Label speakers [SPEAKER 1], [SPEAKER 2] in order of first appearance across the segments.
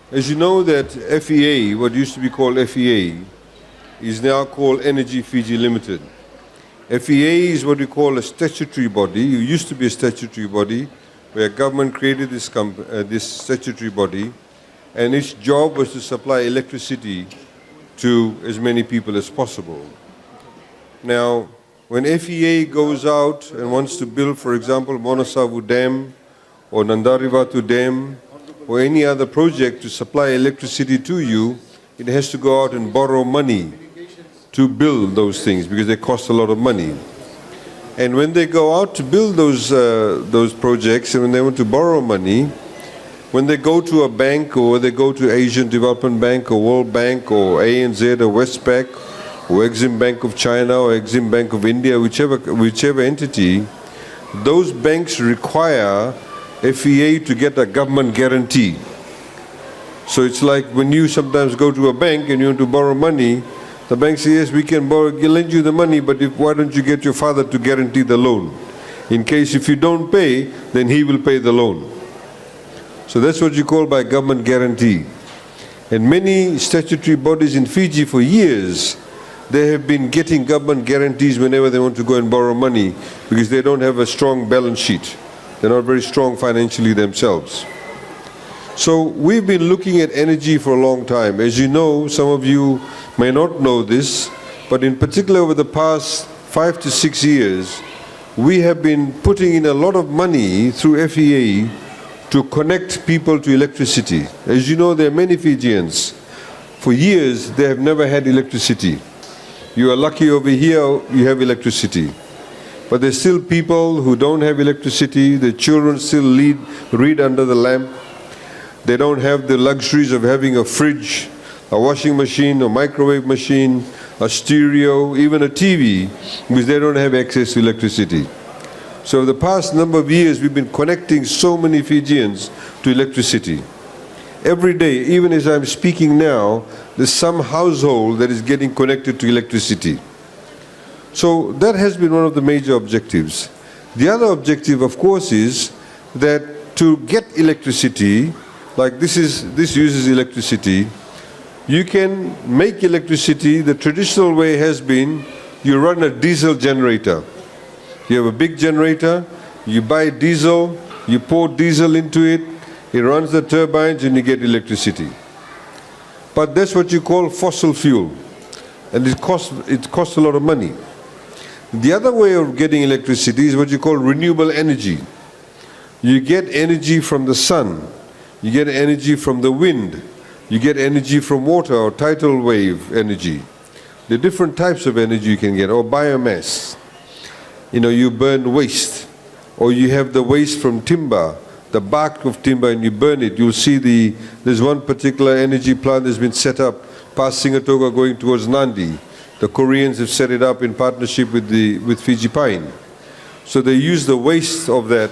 [SPEAKER 1] As you know that FEA, what used to be called FEA, is now called Energy Fiji Limited. FEA is what we call a statutory body. It used to be a statutory body where government created this statutory body, and its job was to supply electricity to as many people as possible. Now, when FEA goes out and wants to build, for example, Monosavu Dam or Nandarivatu Dam or any other project to supply electricity to you, it has to go out and borrow money to build those things because they cost a lot of money. And when they go out to build those projects and when they want to borrow money, when they go to a bank or they go to Asian Development Bank or World Bank or ANZ or Westpac or Exim Bank of China or Exim Bank of India, whichever entity, those banks require FEA to get a government guarantee. So it's like when you sometimes go to a bank and you want to borrow money, the bank says, yes, we can lend you the money, but why don't you get your father to guarantee the loan? In case if you don't pay, then he will pay the loan. So that's what you call by government guarantee. And many statutory bodies in Fiji for years, they have been getting government guarantees whenever they want to go and borrow money because they don't have a strong balance sheet. They're not very strong financially themselves. So we've been looking at energy for a long time. As you know, some of you may not know this, but in particular over the past 5 to 6 years, we have been putting in a lot of money through FEA to connect people to electricity. As you know, there are many Fijians. For years, they have never had electricity. You are lucky over here, you have electricity. But there's still people who don't have electricity. The children still read under the lamp. They don't have the luxuries of having a fridge, a washing machine, a microwave machine, a stereo, even a TV, because they don't have access to electricity. So the past number of years, we've been connecting so many Fijians to electricity. Every day, even as I'm speaking now, there's some household that is getting connected to electricity. So that has been one of the major objectives. The other objective, of course, is that to get electricity, like this uses electricity, you can make electricity. The traditional way has been you run a diesel generator. You have a big generator, you buy diesel, you pour diesel into it, it runs the turbines and you get electricity. But that's what you call fossil fuel, and it costs a lot of money. The other way of getting electricity is what you call renewable energy. You get energy from the sun, you get energy from the wind, you get energy from water or tidal wave energy. The different types of energy you can get, or biomass. You know, you burn waste, or you have the waste from timber, the bark of timber, and you burn it. You'll see there's one particular energy plant that's been set up past Singatoga going towards Nandi. The Koreans have set it up in partnership with Fiji Pine. So they use the waste of that,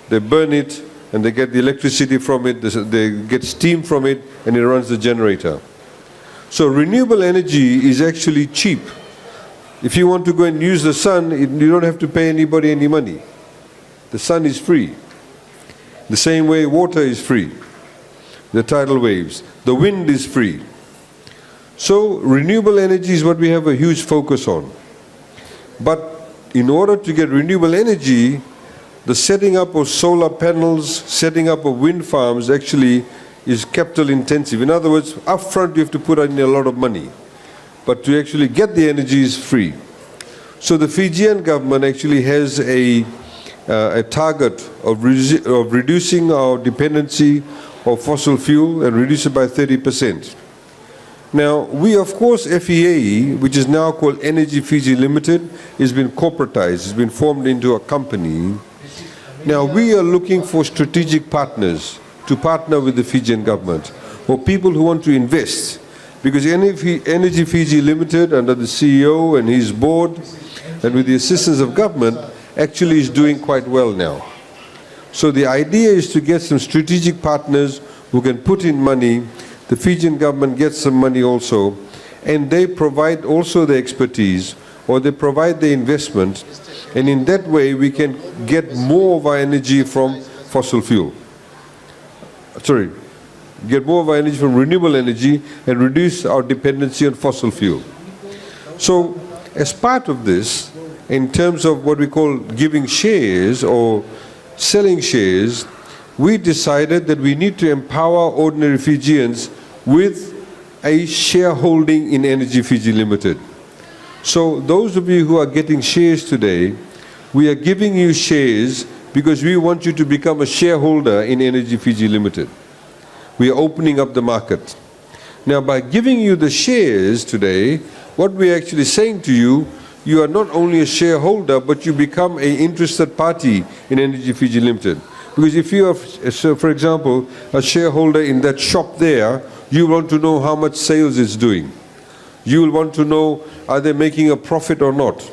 [SPEAKER 1] they burn it, and they get the electricity from it, they get steam from it, and it runs the generator. So renewable energy is actually cheap. If you want to go and use the sun, you don't have to pay anybody any money. The sun is free. The same way water is free. The tidal waves. The wind is free. So renewable energy is what we have a huge focus on. But in order to get renewable energy, the setting up of solar panels, setting up of wind farms actually is capital intensive. In other words, upfront you have to put in a lot of money. But to actually get the energy is free. So the Fijian government actually has a target of reducing our dependency of fossil fuel and reduce it by 30%. Now, we of course, FEA, which is now called Energy Fiji Limited, has been corporatized, has been formed into a company. Now, we are looking for strategic partners to partner with the Fijian government, or people who want to invest. Because Energy Fiji Limited, under the CEO and his board, and with the assistance of government, actually is doing quite well now. So the idea is to get some strategic partners who can put in money. The Fijian government gets some money also, and they provide also the expertise, or they provide the investment, and in that way we can get more of our energy from fossil fuel. Sorry, get more of our energy from renewable energy, and reduce our dependency on fossil fuel. So, as part of this, in terms of what we call giving shares or selling shares, we decided that we need to empower ordinary Fijians with a shareholding in Energy Fiji Limited. So those of you who are getting shares today, we are giving you shares because we want you to become a shareholder in Energy Fiji Limited. We are opening up the market. Now, by giving you the shares today, what we're actually saying to you, you are not only a shareholder, but you become an interested party in Energy Fiji Limited. Because if you are, so for example, a shareholder in that shop there, you want to know how much sales it's doing. You will want to know, are they making a profit or not?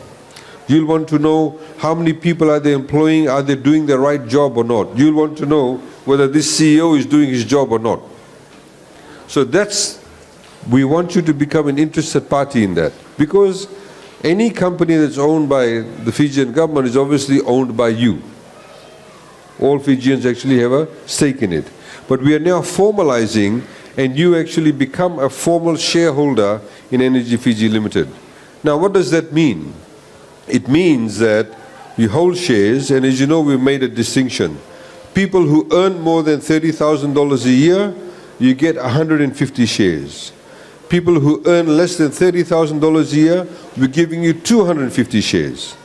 [SPEAKER 1] You'll want to know how many people are they employing, are they doing the right job or not? You'll want to know whether this CEO is doing his job or not. So we want you to become an interested party in that. Because any company that's owned by the Fijian government is obviously owned by you. All Fijians actually have a stake in it. But we are now formalizing, and you actually become a formal shareholder in Energy Fiji Limited. Now, what does that mean? It means that you hold shares, and as you know, we've made a distinction. People who earn more than $30,000 a year, you get 150 shares. People who earn less than $30,000 a year, we're giving you 250 shares.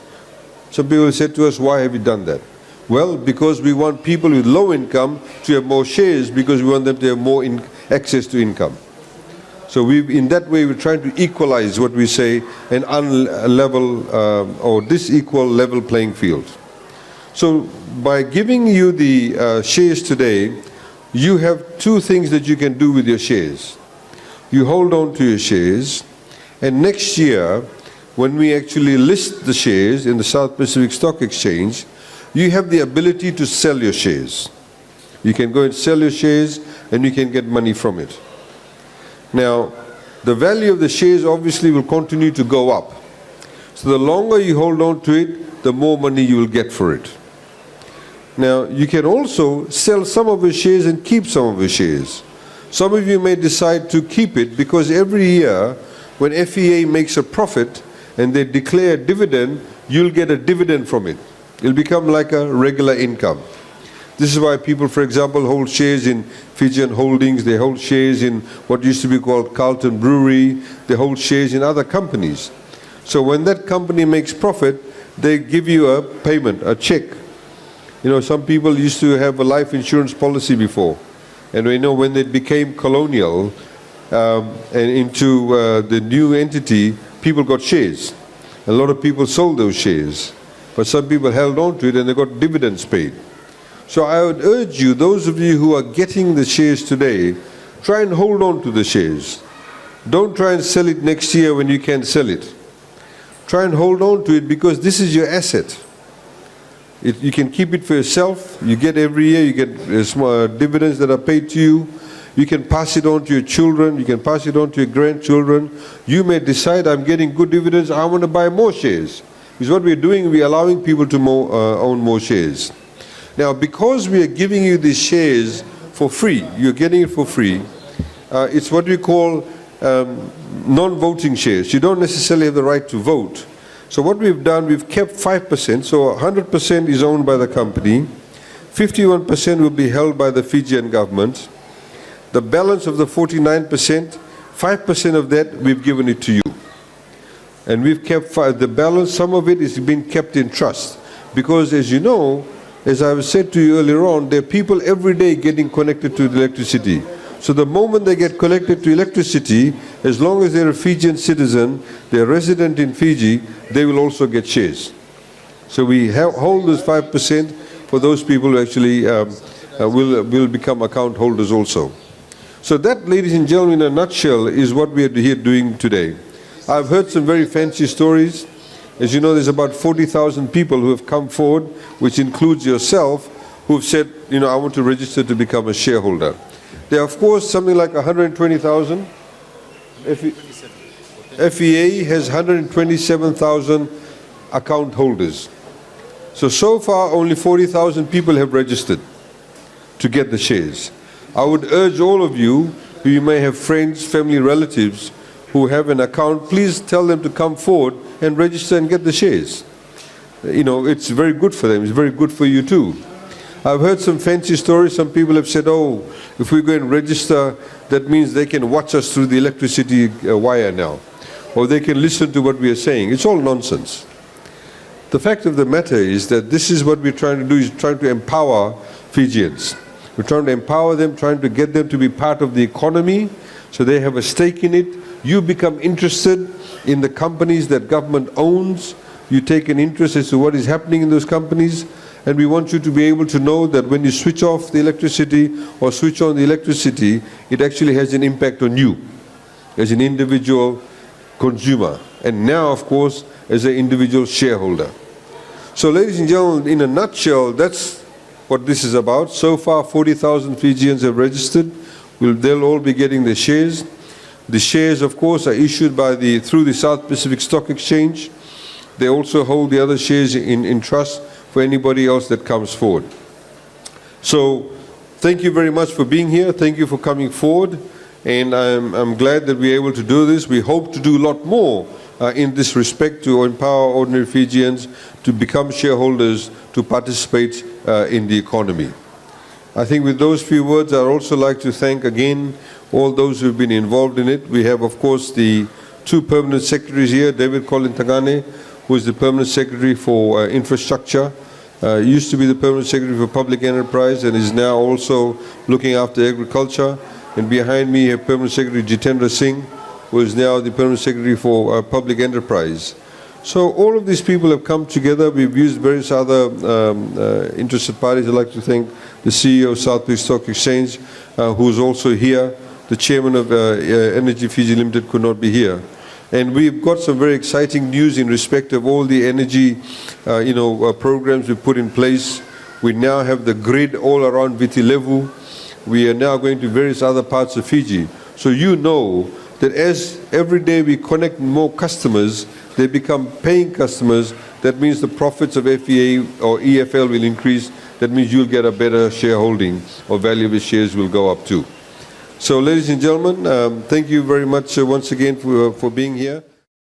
[SPEAKER 1] Some people said to us, why have you done that? Well, because we want people with low income to have more shares, because we want them to have more access to income. So in that way, we're trying to equalize what we say, an unlevel or disequal level playing field. So by giving you the shares today, you have two things that you can do with your shares. You hold on to your shares, and next year, when we actually list the shares in the South Pacific Stock Exchange, you have the ability to sell your shares. You can go and sell your shares, and you can get money from it. Now, the value of the shares obviously will continue to go up. So the longer you hold on to it, the more money you will get for it. Now, you can also sell some of your shares and keep some of your shares. Some of you may decide to keep it because every year when FEA makes a profit and they declare a dividend, you'll get a dividend from it. It'll become like a regular income. This is why people, for example, hold shares in Fijian Holdings, they hold shares in what used to be called Carlton Brewery, they hold shares in other companies. So when that company makes profit, they give you a payment, a check. You know, some people used to have a life insurance policy before. And we know when they became colonial and into the new entity, people got shares. A lot of people sold those shares. But some people held on to it and they got dividends paid. So I would urge you, those of you who are getting the shares today, try and hold on to the shares. Don't try and sell it next year when you can't sell it. Try and hold on to it because this is your asset. You can keep it for yourself. You get every year, you get small dividends that are paid to you. You can pass it on to your children. You can pass it on to your grandchildren. You may decide, I'm getting good dividends, I want to buy more shares. Because what we're doing, we're allowing people to own more shares. Now, because we are giving you these shares for free, you're getting it for free, it's what we call non-voting shares. You don't necessarily have the right to vote. So what we've done, we've kept 5%, so 100% is owned by the company, 51% will be held by the Fijian government, the balance of the 49%, 5% of that we've given it to you. And we've kept the balance, some of it is being kept in trust. Because as you know, as I've said to you earlier on, there are people every day getting connected to the electricity. So the moment they get connected to electricity, as long as they're a Fijian citizen, they're resident in Fiji, they will also get shares. So we hold this 5% for those people who actually will become account holders also. So that, ladies and gentlemen, in a nutshell, is what we are here doing today. I've heard some very fancy stories. As you know, there's about 40,000 people who have come forward, which includes yourself, who've said, you know, I want to register to become a shareholder. There are, of course, something like 120,000. FEA has 127,000 account holders. So far, only 40,000 people have registered to get the shares. I would urge all of you, who you may have friends, family, relatives, who have an account, please tell them to come forward and register and get the shares. You know, it's very good for them. It's very good for you too. I've heard some fancy stories. Some people have said, oh, if we go and register, that means they can watch us through the electricity wire now, or they can listen to what we are saying. It's all nonsense. The fact of the matter is that this is what we're trying to do, is trying to empower Fijians. We're trying to empower them, trying to get them to be part of the economy, so they have a stake in it. You become interested in the companies that government owns. You take an interest as to what is happening in those companies, and we want you to be able to know that when you switch off the electricity or switch on the electricity, it actually has an impact on you as an individual consumer, and now, of course, as an individual shareholder. So, ladies and gentlemen, in a nutshell, that's what this is about. So far, 40,000 Fijians have registered. They'll all be getting their shares. The shares, of course, are issued through the South Pacific Stock Exchange. They also hold the other shares in trust for anybody else that comes forward. So, thank you very much for being here. Thank you for coming forward. And I'm glad that we're able to do this. We hope to do a lot more in this respect to empower ordinary Fijians to become shareholders, to participate in the economy. I think with those few words, I'd also like to thank again all those who've been involved in it. We have, of course, the two permanent secretaries here, David Colin Tagane, who is the permanent secretary for infrastructure, used to be the permanent secretary for public enterprise and is now also looking after agriculture. And behind me, have permanent secretary Jitendra Singh, who is now the permanent secretary for public enterprise. So all of these people have come together. We've used various other interested parties. I'd like to thank the CEO of South Pacific Stock Exchange, who is also here. The chairman of Energy Fiji Limited could not be here. And we've got some very exciting news in respect of all the energy programs we've put in place. We now have the grid all around Viti Levu. We are now going to various other parts of Fiji. So you know that as every day we connect more customers, they become paying customers. That means the profits of FEA or EFL will increase. That means you'll get a better shareholding, or value of the shares will go up too. So ladies and gentlemen, thank you very much once again for being here.